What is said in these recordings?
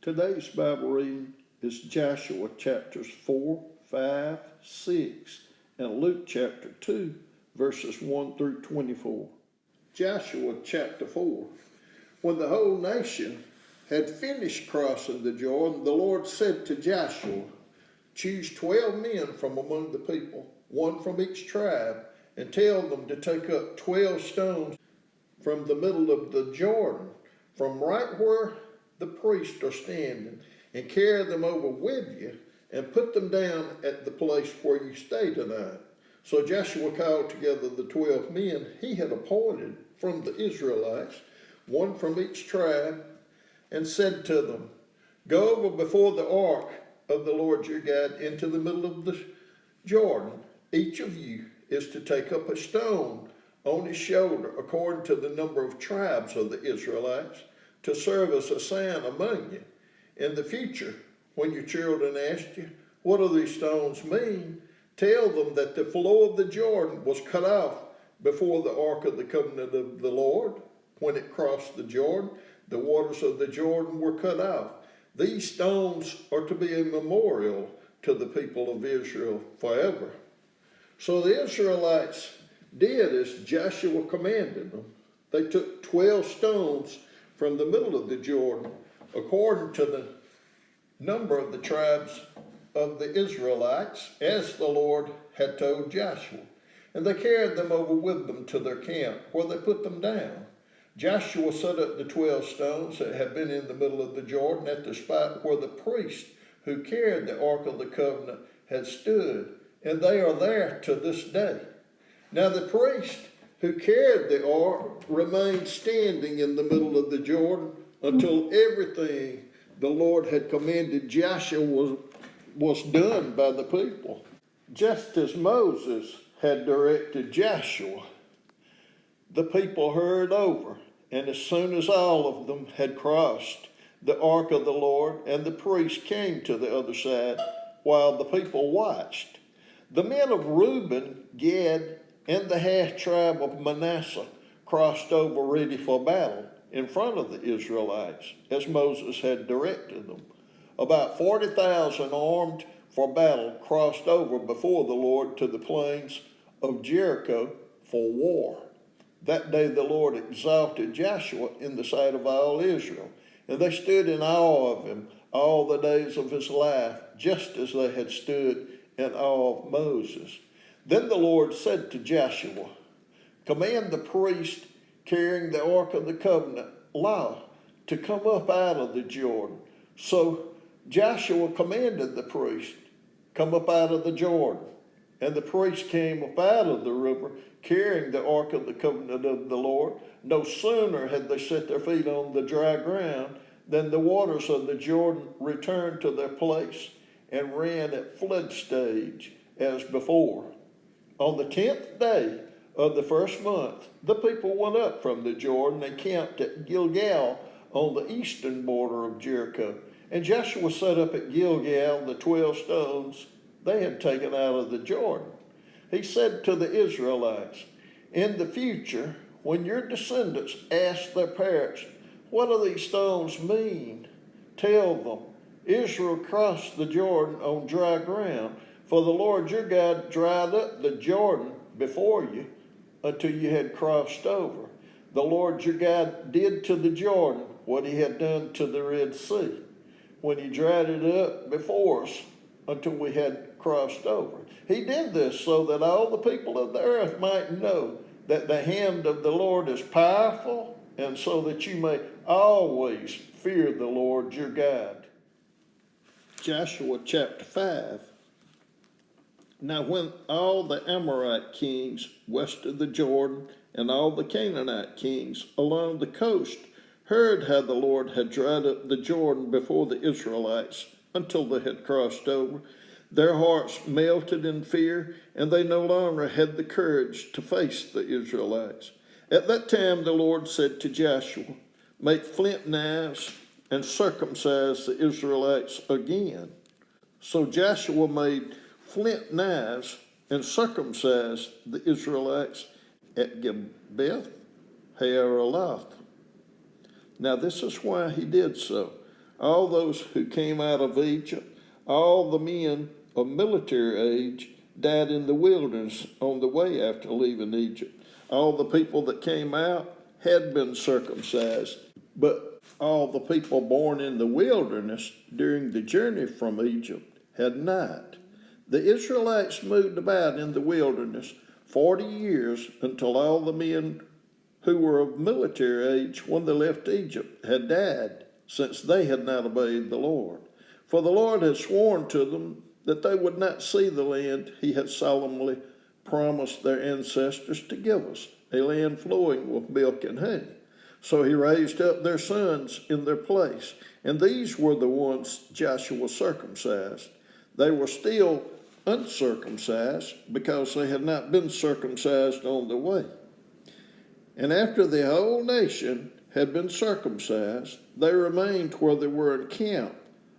Today's Bible reading is Joshua chapters 4, 5, 6, and Luke chapter 2, verses 1 through 24. Joshua chapter 4. When the whole nation had finished crossing the Jordan, the Lord said to Joshua, "Choose 12 men from among the people, one from each tribe, and tell them to take up 12 stones from the middle of the Jordan, from right where the priests are standing, and carry them over with you, and put them down at the place where you stay tonight." So Joshua called together the 12 men he had appointed from the Israelites, one from each tribe, and said to them, "Go over before the ark of the Lord your God into the middle of the Jordan. Each of you is to take up a stone on his shoulder, according to the number of tribes of the Israelites, to serve as a sign among you. In the future, when your children ask you, 'What do these stones mean?' tell them that the flow of the Jordan was cut off before the ark of the covenant of the Lord. When it crossed the Jordan, the waters of the Jordan were cut off. These stones are to be a memorial to the people of Israel forever." So the Israelites did as Joshua commanded them. They took 12 stones from the middle of the Jordan, according to the number of the tribes of the Israelites, as the Lord had told Joshua. And they carried them over with them to their camp, where they put them down. Joshua set up the 12 stones that had been in the middle of the Jordan at the spot where the priest who carried the Ark of the Covenant had stood, and they are there to this day. Now the priest who carried the ark remained standing in the middle of the Jordan until everything the Lord had commanded Joshua was done by the people, just as Moses had directed Joshua. The people hurried over, and as soon as all of them had crossed, the ark of the Lord and the priest came to the other side while the people watched. The men of Reuben, Gad, and the half-tribe of Manasseh crossed over ready for battle in front of the Israelites, as Moses had directed them. About 40,000 armed for battle crossed over before the Lord to the plains of Jericho for war. That day the Lord exalted Joshua in the sight of all Israel, and they stood in awe of him all the days of his life, just as they had stood in awe of Moses. Then the Lord said to Joshua, "Command the priest carrying the Ark of the Covenant law to come up out of the Jordan." So Joshua commanded the priest, "Come up out of the Jordan." And the priest came up out of the river, carrying the Ark of the Covenant of the Lord. No sooner had they set their feet on the dry ground than the waters of the Jordan returned to their place and ran at flood stage as before. On the 10th day of the first month, the people went up from the Jordan and camped at Gilgal on the eastern border of Jericho. And Joshua set up at Gilgal the 12 stones they had taken out of the Jordan. He said to the Israelites, "In the future, when your descendants ask their parents, 'What do these stones mean?' tell them, 'Israel crossed the Jordan on dry ground, for the Lord your God dried up the Jordan before you until you had crossed over. The Lord your God did to the Jordan what he had done to the Red Sea, when he dried it up before us until we had crossed over. He did this so that all the people of the earth might know that the hand of the Lord is powerful, and so that you may always fear the Lord your God." Joshua chapter 5. Now when all the Amorite kings west of the Jordan and all the Canaanite kings along the coast heard how the Lord had dried up the Jordan before the Israelites until they had crossed over, their hearts melted in fear, and they no longer had the courage to face the Israelites. At that time the Lord said to Joshua, "Make flint knives and circumcise the Israelites again." So Joshua made flint knives and circumcised the Israelites at Gibeath Haaraloth. Now this is why he did so. all those who came out of Egypt, all the men of military age, died in the wilderness on the way after leaving Egypt. All the people that came out had been circumcised, but all the people born in the wilderness during the journey from Egypt had not. The Israelites moved about in the wilderness 40 years until all the men who were of military age when they left Egypt had died, since they had not obeyed the Lord. For the Lord had sworn to them that they would not see the land he had solemnly promised their ancestors to give us, a land flowing with milk and honey. So he raised up their sons in their place, and these were the ones Joshua circumcised. They were still uncircumcised because they had not been circumcised on the way. And after the whole nation had been circumcised, they remained where they were encamped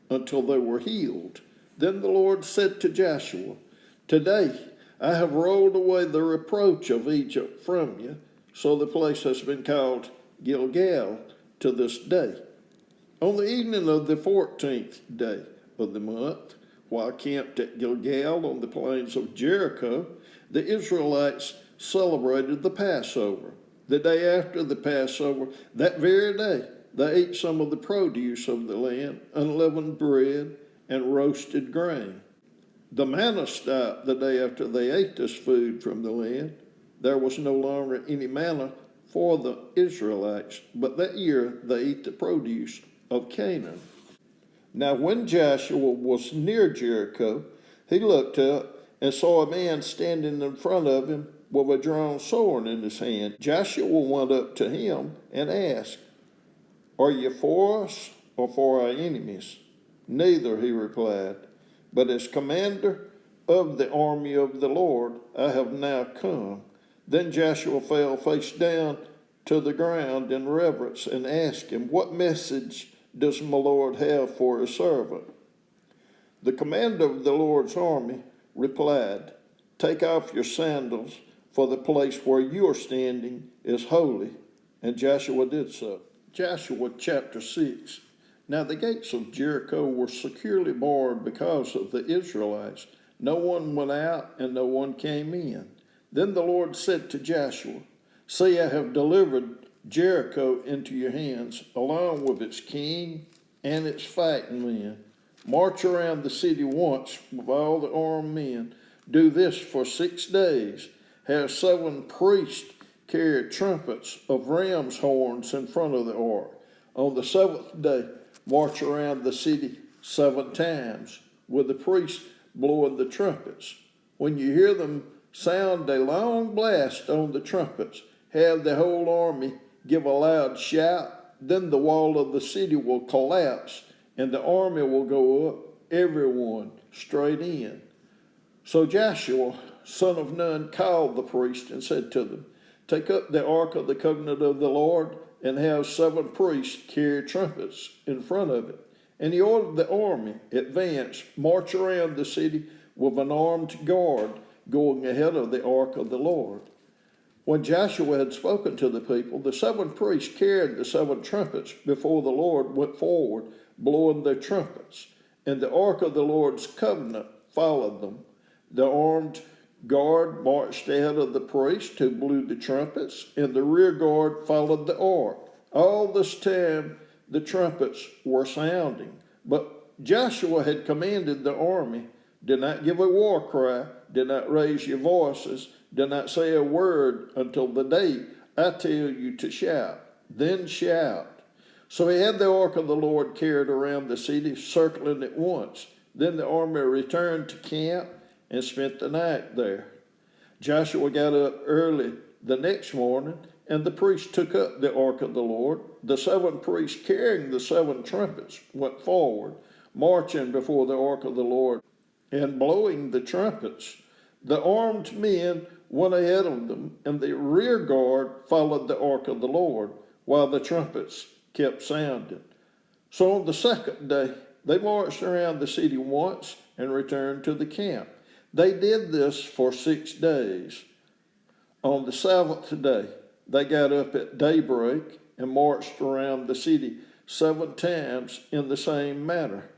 until they were healed. Then the Lord said to Joshua, "Today I have rolled away the reproach of Egypt from you." So the place has been called Gilgal to this day. On the evening of the 14th day of the month, while camped at Gilgal on the plains of Jericho, the Israelites celebrated the Passover. The day after the Passover, that very day, they ate some of the produce of the land, unleavened bread, and roasted grain. The manna stopped the day after they ate this food from the land. There was no longer any manna for the Israelites, but that year they ate the produce of Canaan. Now when Joshua was near Jericho, he looked up and saw a man standing in front of him with a drawn sword in his hand. Joshua went up to him and asked, "Are you for us or for our enemies?" "Neither," he replied, "but as commander of the army of the Lord, I have now come." Then Joshua fell face down to the ground in reverence and asked him, "What message does my Lord have for his servant?" The commander of the Lord's army replied, "Take off your sandals, for the place where you are standing is holy." And Joshua did so. Joshua chapter 6. Now the gates of Jericho were securely barred because of the Israelites. No one went out and no one came in. Then the Lord said to Joshua, "See, I have delivered Jericho into your hands, along with its king and its fighting men. March around the city once with all the armed men. Do this for 6 days. Have 7 priests carry trumpets of ram's horns in front of the ark. On the 7th day, march around the city 7 times, with the priests blowing the trumpets. When you hear them sound a long blast on the trumpets, have the whole army give a loud shout. Then the wall of the city will collapse, and the army will go up, everyone straight in." So Joshua, son of Nun, called the priests and said to them, "Take up the ark of the covenant of the Lord, and have 7 priests carry trumpets in front of it." And he ordered the army, "Advance, march around the city with an armed guard going ahead of the ark of the Lord." When Joshua had spoken to the people, the 7 priests carried the 7 trumpets before the Lord went forward, blowing their trumpets. And the ark of the Lord's covenant followed them. The armed guard marched ahead of the priests who blew the trumpets, and the rear guard followed the ark. All this time the trumpets were sounding. But Joshua had commanded the army, "Do not give a war cry, do not raise your voices, do not say a word until the day I tell you to shout. Then shout." So he had the ark of the Lord carried around the city, circling it once. Then the army returned to camp and spent the night there. Joshua got up early the next morning, and the priests took up the ark of the Lord. The 7 priests carrying the 7 trumpets went forward, marching before the ark of the Lord and blowing the trumpets. The armed men went ahead of them, and the rear guard followed the ark of the Lord, while the trumpets kept sounding. So on the 2nd day, they marched around the city once and returned to the camp. They did this for 6 days. On the 7th day, they got up at daybreak and marched around the city 7 times in the same manner.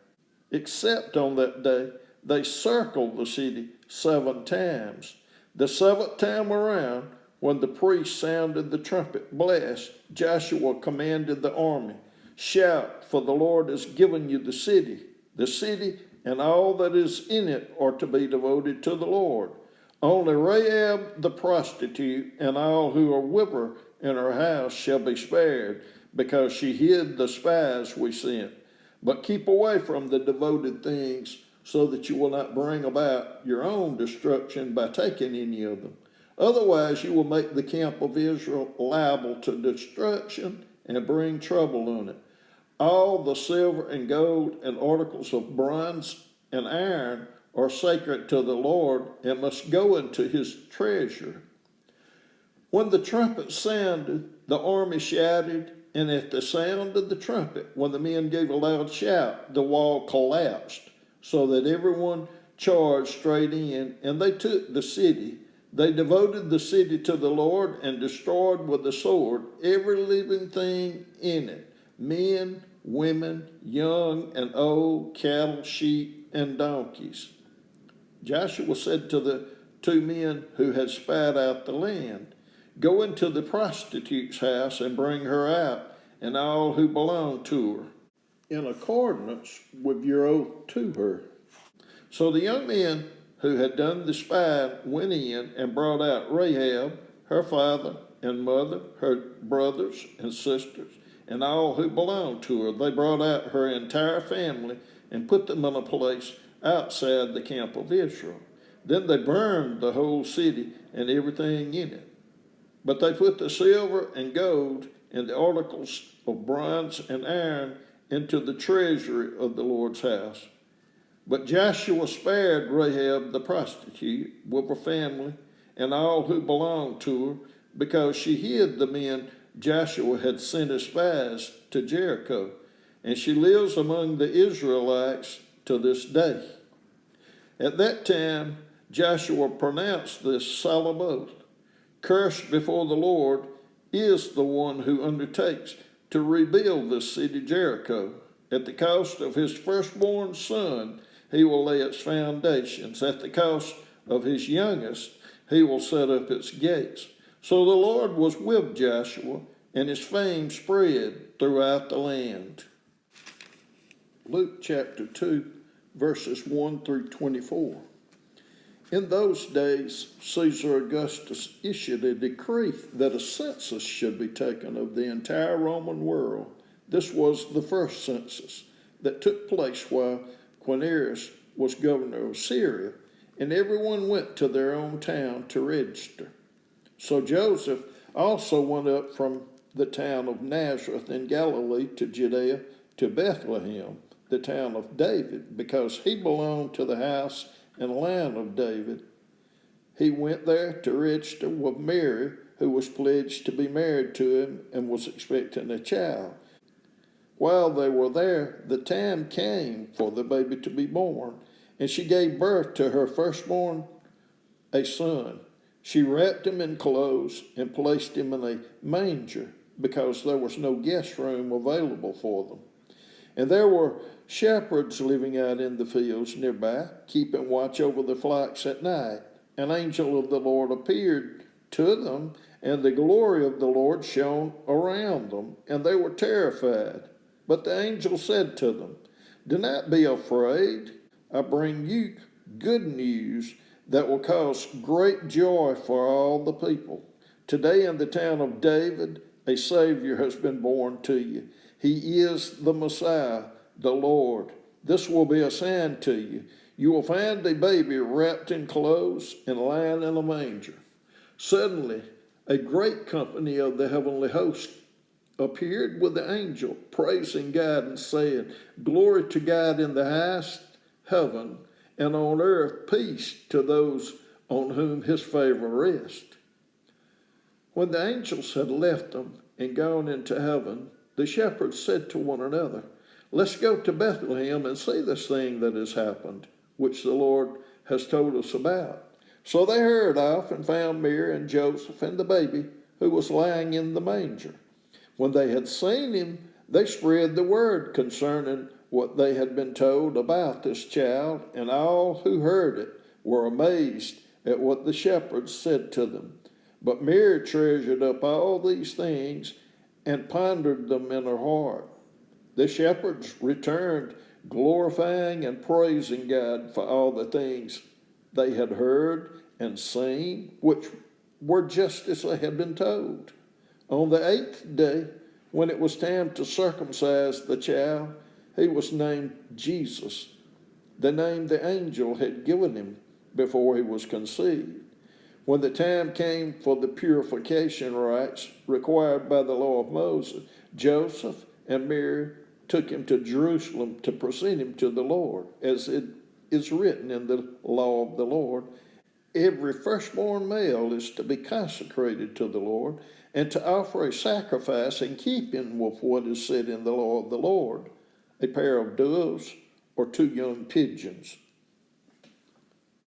Except on that day, they circled the city 7 times. The 7th time around, when the priest sounded the trumpet blast, Joshua commanded the army, "Shout, for the Lord has given you the city. The city and all that is in it are to be devoted to the Lord. Only Rahab the prostitute and all who are with her in her house shall be spared, because she hid the spies we sent. But keep away from the devoted things, so that you will not bring about your own destruction by taking any of them. Otherwise you will make the camp of Israel liable to destruction and bring trouble on it. All the silver and gold and articles of bronze and iron are sacred to the Lord and must go into his treasure." When the trumpet sounded, the army shouted, and at the sound of the trumpet, when the men gave a loud shout, the wall collapsed, so that everyone charged straight in, and they took the city. They devoted the city to the Lord and destroyed with the sword every living thing in it, men, women, young and old, cattle, sheep, and donkeys. Joshua said to the 2 men who had spied out the land, "Go into the prostitute's house and bring her out, and all who belong to her, in accordance with your oath to her." So the young men who had done the spying went in and brought out Rahab, her father and mother, her brothers and sisters, and all who belonged to her. They brought out her entire family and put them in a place outside the camp of Israel. Then they burned the whole city and everything in it. But they put the silver and gold and the articles of bronze and iron into the treasury of the Lord's house. But Joshua spared Rahab the prostitute with her family and all who belonged to her, because she hid the men Joshua had sent as spies to Jericho, and she lives among the Israelites to this day. At that time, Joshua pronounced this solemn oath: "Cursed before the Lord is the one who undertakes to rebuild this city Jericho. At the cost of his firstborn son, he will lay its foundations. At the cost of his youngest, he will set up its gates." So the Lord was with Joshua, and his fame spread throughout the land. Luke chapter 2, verses 1 through 24. In those days, Caesar Augustus issued a decree that a census should be taken of the entire Roman world. This was the first census that took place while Quirinius was governor of Syria, and everyone went to their own town to register. So Joseph also went up from the town of Nazareth in Galilee to Judea, to Bethlehem, the town of David, because he belonged to the house and line of David. He went there to register with Mary, who was pledged to be married to him and was expecting a child. While they were there, the time came for the baby to be born, and she gave birth to her firstborn, a son. She wrapped him in clothes and placed him in a manger, because there was no guest room available for them. And there were shepherds living out in the fields nearby, keeping watch over the flocks at night. An angel of the Lord appeared to them, and the glory of the Lord shone around them, and they were terrified. But the angel said to them, "Do not be afraid. I bring you good news that will cause great joy for all the people. Today in the town of David, a Savior has been born to you. He is the Messiah, the Lord. This will be a sign to you. You will find a baby wrapped in clothes and lying in a manger." Suddenly, a great company of the heavenly host appeared with the angel, praising God and saying, "Glory to God in the highest heaven, and on earth peace to those on whom his favor rests." When the angels had left them and gone into heaven, the shepherds said to one another, "Let's go to Bethlehem and see this thing that has happened, which the Lord has told us about." So they hurried off and found Mary and Joseph and the baby, who was lying in the manger. When they had seen him, They spread the word concerning what they had been told about this child, and all who heard it were amazed at what the shepherds said to them. But Mary treasured up all these things and pondered them in her heart. The shepherds returned, glorifying and praising God for all the things they had heard and seen, which were just as they had been told. On the 8th day, when it was time to circumcise the child, he was named Jesus, the name the angel had given him before he was conceived. When the time came for the purification rites required by the law of Moses, Joseph and Mary took him to Jerusalem to present him to the Lord, as it is written in the law of the Lord. Every firstborn male is to be consecrated to the Lord and to offer a sacrifice in keeping with what is said in the law of the Lord, a pair of doves or 2 young pigeons.